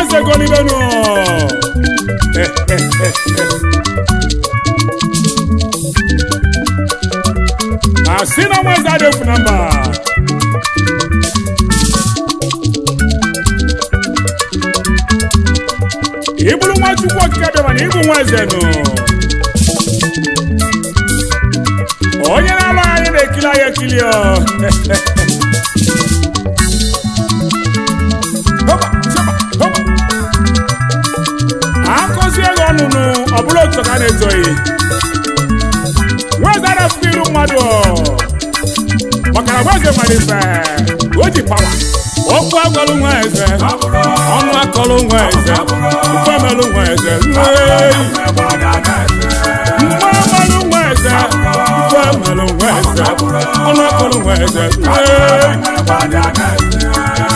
eze golibenu asina mweza adefu namba ibulu mwachukwu okike mana ibu nweze nu onye na-alụ anyị na-ekili anyị ekili akụzi ego ọnụnụ ọbụla otu ka na-ezoghị nweze na-efu iru mmadụ maka na nweze nwere ife o ji pawa okwu agwalụ nweze ọnụ akọlụ nweze mfemelụ nweze mfemelụ nweze mfemelụ nweze ọnụ akọlụ nweze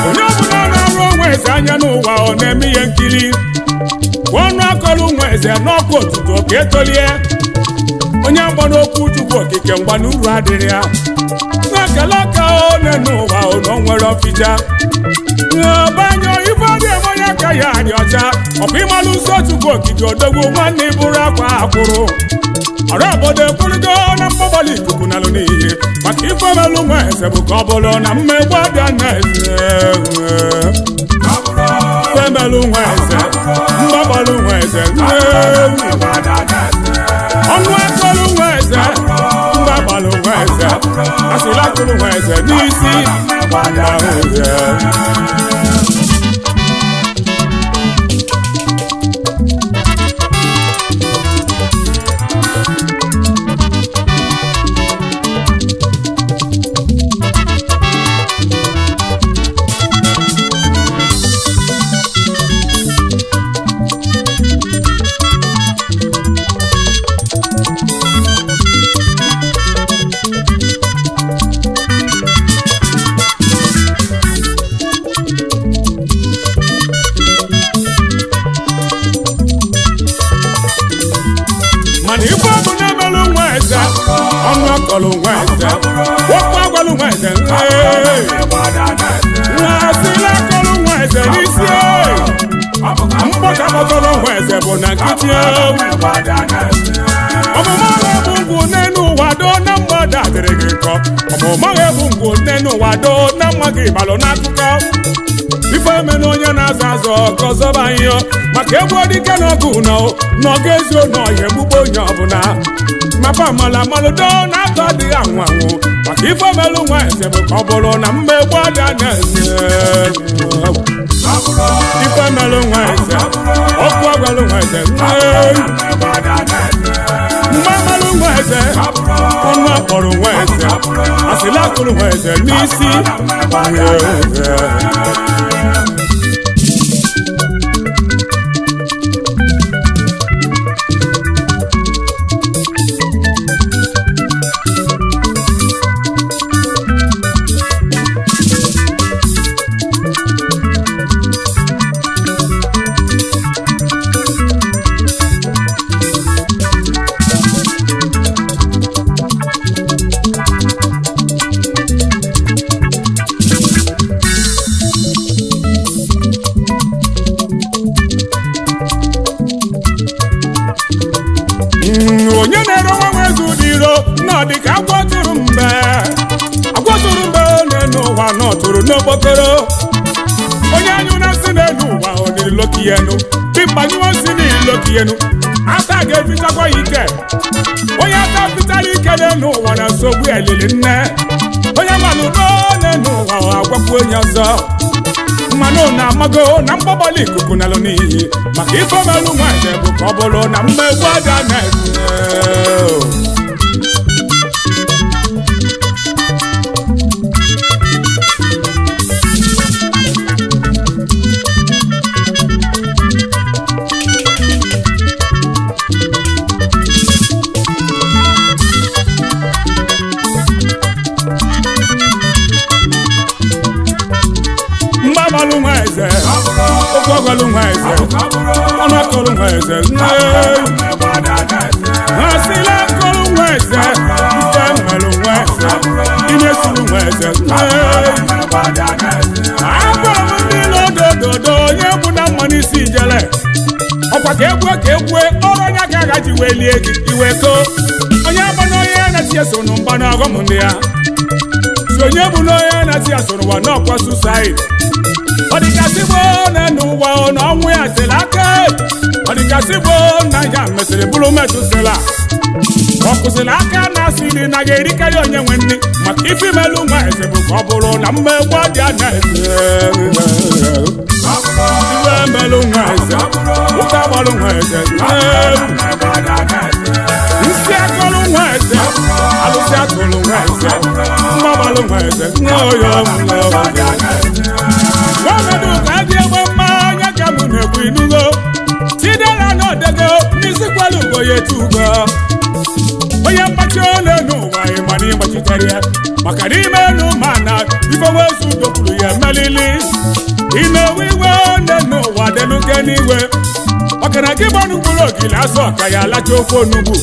onye ọbụla na-arụ nweze anya n'ụwa ọ na-eme ihe nkiri ọnụ akọlụ nweze n'ọkụ otuto ka etolie onye mgba n'okwu Chukwu okike mgba n'uru adịrị ya na-ekele aka one n'ụwa ọ nwere ọfịja banyo ife ọ dị onye aka ya dị ọcha ọkwa ịmalụ ụzọ Chukwu okike odogwu nwanne bụrụ akwa akwụrụ ọrụ obodo ekwuligo na mgbagbali ikuku nalụ n'ihe maka ife melụ nweze bụ ka ọ bụrụ na mmegbu abịa n'eze femelụ nweze mgbagbalụ nweze ọnụ akọlụ nweze mgbagbalụ nweze asịlakụlụ nweze n'isi nweze mana ife ọbụ na-emelụ nweze ọnụ akọlụ nweze okwu agwalụ nweze asịla akọlụ nweze n'isi mkpọkapọtọrọ nweze bụ na nkịtị ọmụma bụ ngwụ n'enu ụwa doo na mmadụ adịrị gị nkọ ọmụma bụ ngwụ n'enu ụwa doo na mma gị balụ n'akụkọ ife emena onye na-azọ azọ ka ọzọba ihe maka egwu dike n'ọgụ n'ọgụ ezio n'ọhịa egbugbo onye ọbụla mapa amala malụdo na-atọ adịghị anwụ anwụ maka ife melụ nweze bụ ka ọ bụrụ na mmegbu ada na-eze ife melụ nweze okwu agwalụ nweze mgbe melụ nweze ọnụ akpọrọ nweze asịlakụrụ nweze n'isi onye na-ere nwa nweze ụdị iro na dịka agwọtụrụ mbe n'elu ụwa n'ọtụrụ n'okpokoro onye anyụ na-asị n'elu ụwa onirilokienu dịmgbanyụọ si n'ilokiyenu aka ga-efichakwa ya ike onye aka fichara ike n'elu ụwa na nsogbu elili nne onye malụdo n'elu ụwa agwakwu onye ọzọ mmanụ na-amago na mgbagbali ikuku nalụ n'iyi maka ife melụ nweze bụ ka ọ bụrụ na mmegbu ada na-eze mgbagbalụ nweze okwu agwalụ nweze ọnụ akọlụ nweze asịla akọlụ nweze mfe mmelụ nweze inyesuru nweze agwara m ndị lodododo onye bụ na mma n'isi ọkwa ka egbue ọrụ onye aka agha ji wee lie gị iwe koo onye bụ na onye na-eti eso n'mgba na ọghọm ndị ya si onye bụ na onye na-eti eso n'ụwa n'ọkwa susaid ọ dịgasị gboo na n'ụwa na ọnwụ ya sịrị aka ọ dịgasị gboo na ya mesịrị bụrụ metụsịla ọ kwụsịrị aka na asịrị na ga-erikarị onye nwe nri maka ife imelụ nwa eze bụ ka ọ bụrụ na mmegbu dị na eze iwe melụ nwa eze ụka gbalụ nwa eze nsị akọlụ nwa eze alụsị akọlụ nwa eze mma gbalụ nwa eze nwaọnọdụ ka adị egbe mma anya ka mụ na-ekwu inugo chidera n'odego n'isi kwelu ugo ya etu ugo onye mgbachi ole n'ụwa ịma na ịgbachitere ya maka na ime enu ma na ifewezu dokwuru ya emelili imewe iwe ole n'ụwa deluke n'iwe maka na gị gbọnụ mkpụrụ ogili asọ ka ya alacha ofe onugbu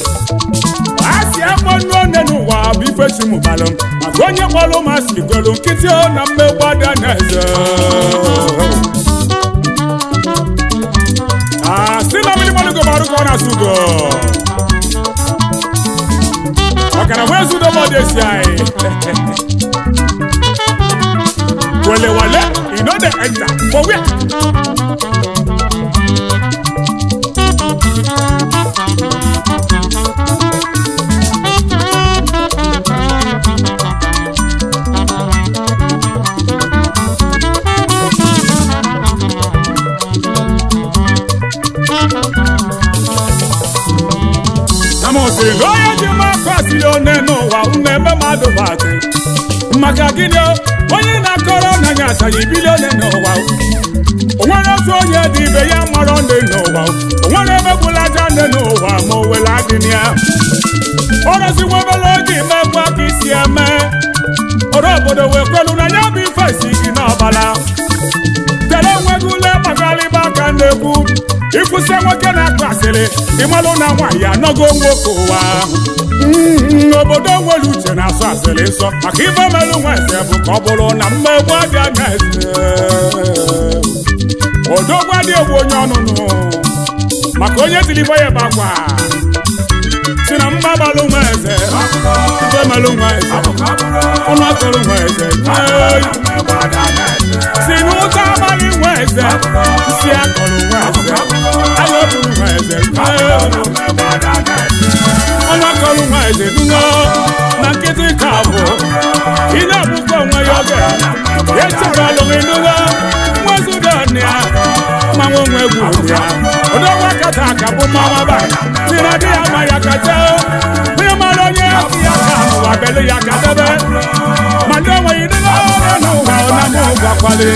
a si akpọ nnu one n'ụwa bụ ife chimụbalụ maka onye kpọrọ masị kwelu nkịtị na mmegbu ada na eze si na mmiri mmadụ gọbarụ ka ọ na-asụ ugo maka na wee zudo mọdesi anyị wale wale inode enta for where onye ji maka asịrị one n'ụwa mmemme mmadụ batị maka gịnị onye na-akọrọ n'anya asaghị ibili one n'ụwa onwere otu onye dị ibe ya mara nne n'ụwa onwere emegbula aja nne n'ụwa ma o were adịnị ya ọrọziwebere oge imegbu aka isi eme ọrụ obodo wee kwelu na ya bụ ife si gị n'ọbala tere onweghị ule kpagalịba aka na-ekwu ịkwụsị nwoke na-akpa asịrị ịmalụ na nwaanyị anọgo nwoke ụwa obodo nwere uche na-asọ asịrị nsọ maka ife melụ nwa eze bụ ka ọ bụrụ na mmegbu abịa na eze odogwu adị egwu onye ọnụnụ maka onye tiri ife ya bakwa si na mma balụ nwa eze ife melụ nwa eze ọnụ akọrọ nwa eze si n'ụta abalị nwa eze isi akọrọ nwa eze ayọbụrụ nwa eze ọnụ akọrọ nwa eze duno na nkịtị ka bụ ị na-abụkọ onwe ya oge ya chọrọ ọlụghị duno nwezudo ya mmanwụ onwe egwu ya odogwa kata aka bụ mmanwa ba si na di ya ma ya kacha onye mara onye ya ka n'ụwa belu ya ka debe ma ndị onweghị duno n'ụwa ọ na mụ gwakwale